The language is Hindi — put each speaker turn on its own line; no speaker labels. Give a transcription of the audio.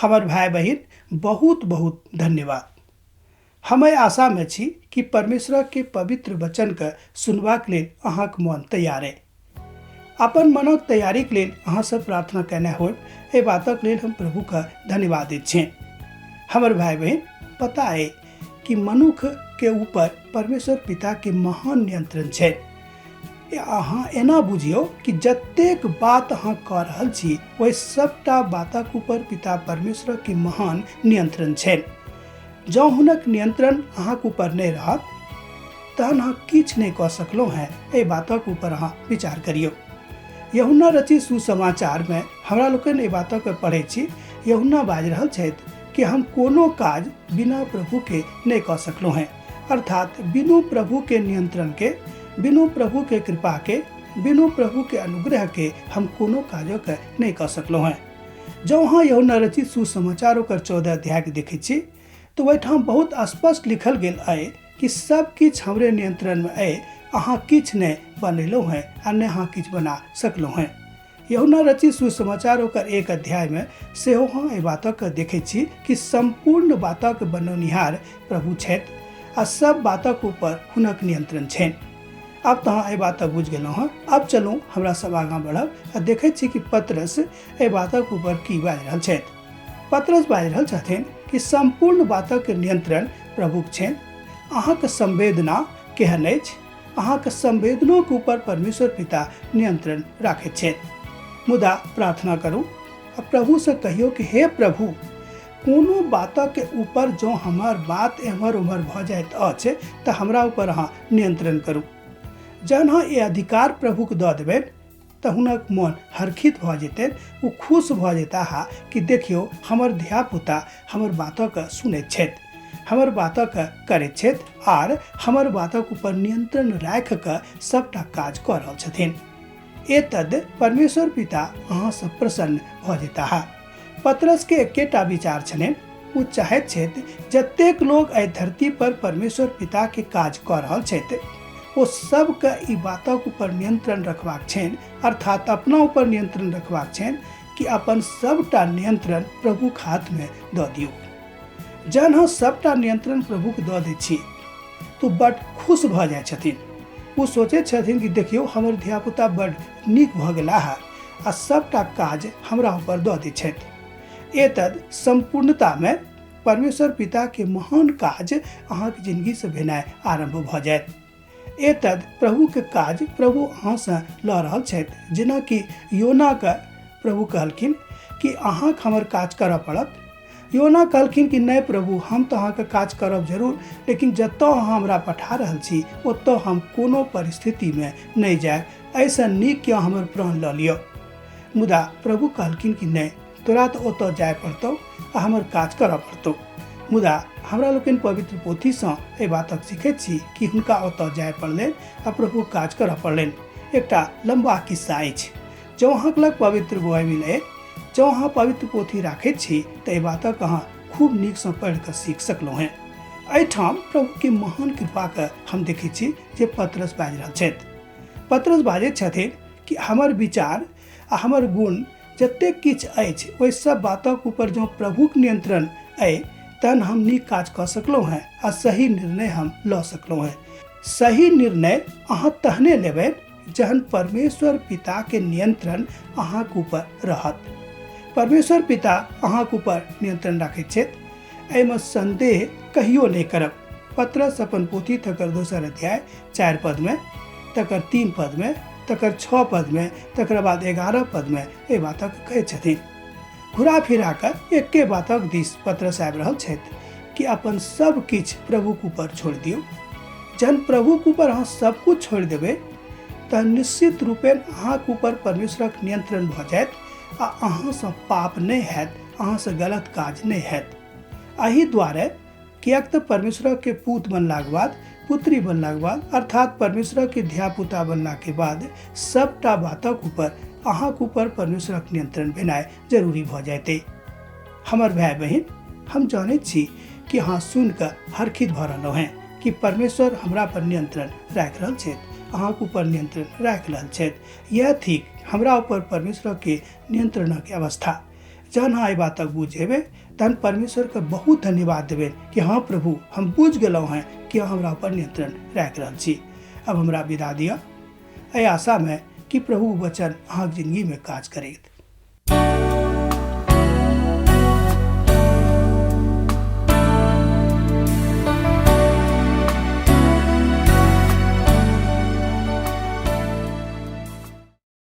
हमर भाई बहिन बहुत बहुत धन्यवाद। हमें आशा में छी कि परमेश्वर के पवित्र वचन के सुनबाक लेल अहाँक मन तैयार है। अपन मनक तैयारी के लेल अहाँ सब प्रार्थना करना हो, ए बातक लेल हम प्रभु का धन्यवाद दैत छी। हमर भाई बहन, पता है कि मनुष्य के ऊपर परमेश्वर पिता के महान नियंत्रण है। अहाँ एना बुझियो कि जतेक बात अहाँ कह रहल छी वही सबटा बातक ऊपर पिता परमेश्वर के महान नियंत्रण है। जँ हुनक नियंत्रण अहाँक ऊपर नहीं रहत तहन अहाँ किछ नहीं कह सकलो हैं। ए बातक ऊपर अहाँ विचार करियो। यूहन्ना रचित सुसमाचार में हमरा लोकन ए बातक पढ़े छी। यूहन्ना बाज रहल छथि कि हम कोनो काज बिना प्रभु के नहीं कह सकलो हैं, अर्थात बिनु प्रभु के नियंत्रण के, बिनु प्रभु के कृपा के, बिनु प्रभु के अनुग्रह के हम कोनो काजों के नहीं कह सकलो हैं। जो वहाँ यूहन्ना रचित सुसमाचार ओकर 14 अध्याय के देखे छी तो वहीठाम बहुत स्पष्ट लिखल गेल है कि सब किछ हमरे नियंत्रण में है। अहाँ किछ नहीं बनेलो हैं आ नहीं अहाँ किछ बना सकलो हैं। यूहन्ना रचित सुसमाचार ओकर 1 अध्याय में से हाँ ए बातक देखे छी कि संपूर्ण बातक बनौनिहार प्रभु छथि आ सब बातक ऊपर हुनक नियंत्रण छनि। अब तो अहाँ ए बात बुझ गेलहुँ हैं। अब चलू हमरा सब आगाँ बढ़ब आ देखे छी कि पतरस ए बातक ऊपर की बाजि रहल छथि। पतरस बाजि रहल छथिन कि संपूर्ण बातक नियंत्रण प्रभुक छनि। अहाँके संवेदना केहन अछि? अहाँके संवेदनों के ऊपर परमेश्वर पिता नियंत्रण राखैत छथि। मुदा प्रार्थना करू आ प्रभु से कहियो कि हे प्रभु, कोनो बातक के ऊपर जो हमार बात एम्हर उम्हर भ जाइत अछि तऽ हमरा ऊपर अहाँ नियंत्रण करू। जहन अहाँ ये अधिकार प्रभु के दऽ देबनि तऽ हुनक मन हर्षित भ जेतनि, ओ खुश भ जेता हा कि देखियो हमर धिया पुता हमर बातक सुनैत छथि, हमर बातक करैत छथि आर हमर बातक ऊपर नियंत्रण राखि कऽ सबटा काज कऽ रहल छथिन। एतद परमेश्वर पिता अहाँ से प्रसन्न भ जेता हा। पतरस के एकेटा विचार छलनि, ओ चाहैत छथि जतेक लोग एहि धरती पर परमेश्वर पिता के काज कऽ रहल छथि ओ सबके ई बातक ऊपर नियंत्रण रखबाक छनि, अर्थात अपना ऊपर नियंत्रण रखबाक छनि कि अपन सबटा नियंत्रण प्रभुक हाथ में दऽ दियौ। जहन हम सबटा नियंत्रण प्रभु के दऽ दै छी तो बड़ खुश भ जाइ छथिन। वो सोचैत छथिन कि देखियो हमर धियापुता बड़ नीक भ गेला है आ सबटा काज हमरा ऊपर दऽ दै छथि। एतद संपूर्णता में परमेश्वर पिता के महान काज अहाँके जिंदगी से भेनाइ आरंभ भ जायत। एतद प्रभु के काज प्रभु अहाँ से लऽ रहल छथि। जेना कि योना के प्रभु कहलखिन कि अहाँके हमर काज करऽ पड़त। योना कहलखिन कि नहीं प्रभु, हम तो अहाँके काज करब जरूर, लेकिन जतऽ अहाँ हमरा पठा रहल छी ओतऽ हम कोनो परिस्थिति में नहीं जायब। ऐसा नीक कि हमर प्राण लऽ लिअ। मुदा प्रभु कहलखिन कि नहीं, तोरा तो ओतऽ जाय पड़तौ आ हमर काज करऽ पड़तौ। मुदा हमरा लोकनि पवित्र पोथी से ए बातक सीखैत छी कि हुनका ओतऽ जाय पड़लनि आ प्रभु काज करऽ पड़लनि। एकटा लंबा किस्सा अछि। जँ अहाँक लग पवित्र बाइबिल अछि, जँ अहाँ पवित्र पोथी राखैत छी तऽ एहि बातक अहाँ खूब नीक से पढ़ि कऽ सीख सकलहुँ हैं। एहिठाम प्रभु के महान कृपा के हम देखैत छी जे पतरस बाजि रहल छथि। पतरस बाजैत छथिन कि हमर विचार आ हमर गुण जतेक किछु अछि ओहि सब बातक ऊपर जँ प्रभुक नियंत्रण अछि तहन हम नीक काज कऽ सकलहुँ हैं आ सही निर्णय हम लऽ सकलहुँ हैं। सही निर्णय अहाँ तहने लेबै जहन परमेश्वर पिता के नियंत्रण अहाँके ऊपर रहत। परमेश्वर पिता अहाँके ऊपर नियंत्रण राखैत छथि, एहिमे संदेह कहियो नहीं करब। पतरस अपन पोथी तकर 2 अध्याय 4 पद में, तकर 3 पद में, तकर 6 पद में, तकर बाद 11 पद में ए बातक कहै छथिन। घुरा फिरा कर एके बातक दिस पतरस आबि रहल छथि कि अपन सब किछ प्रभु के ऊपर छोड़ दियौ। जहन प्रभु के ऊपर अहाँ सब कुछ छोड़ देबै तऽ निश्चित रूपेण अहाँके ऊपर परमेश्वरक नियंत्रण भ जायत आ अहाँ से पाप नहीं हैत, अहाँ से गलत काज नहीं हैत। एहि दुआरे किएक तऽ परमेश्वर के पूत बनलाक बाद, पुत्री बनलाक बाद, अर्थात परमेश्वर के धिया पुता बनला के बाद सबटा बातक ऊपर अहाँके ऊपर परमेश्वरक नियंत्रण भेनाइ जरूरी भ जायते। हमर भाई बहन, हम जानैत छी कि अहाँ सुन कऽ हर्षित भ रहलहुँ हैं कि परमेश्वर हमरा पर नियंत्रण राखि रहल छथि, अहाँके ऊपर नियंत्रण राखि रहल छथि। यह थिक हमरा ऊपर परमेश्वर के नियंत्रण के अवस्था। जहन अहाँ बात तक बुझेबे तहन परमेश्वर के बहुत धन्यवाद देवे कि हाँ प्रभु हम बुझ गलौ हैं कि हमरा पर नियंत्रण राख रहल छी। अब हमरा विदा दिया एहि आशा में कि प्रभु वचन अहाँ जिंदगी में काज करैत।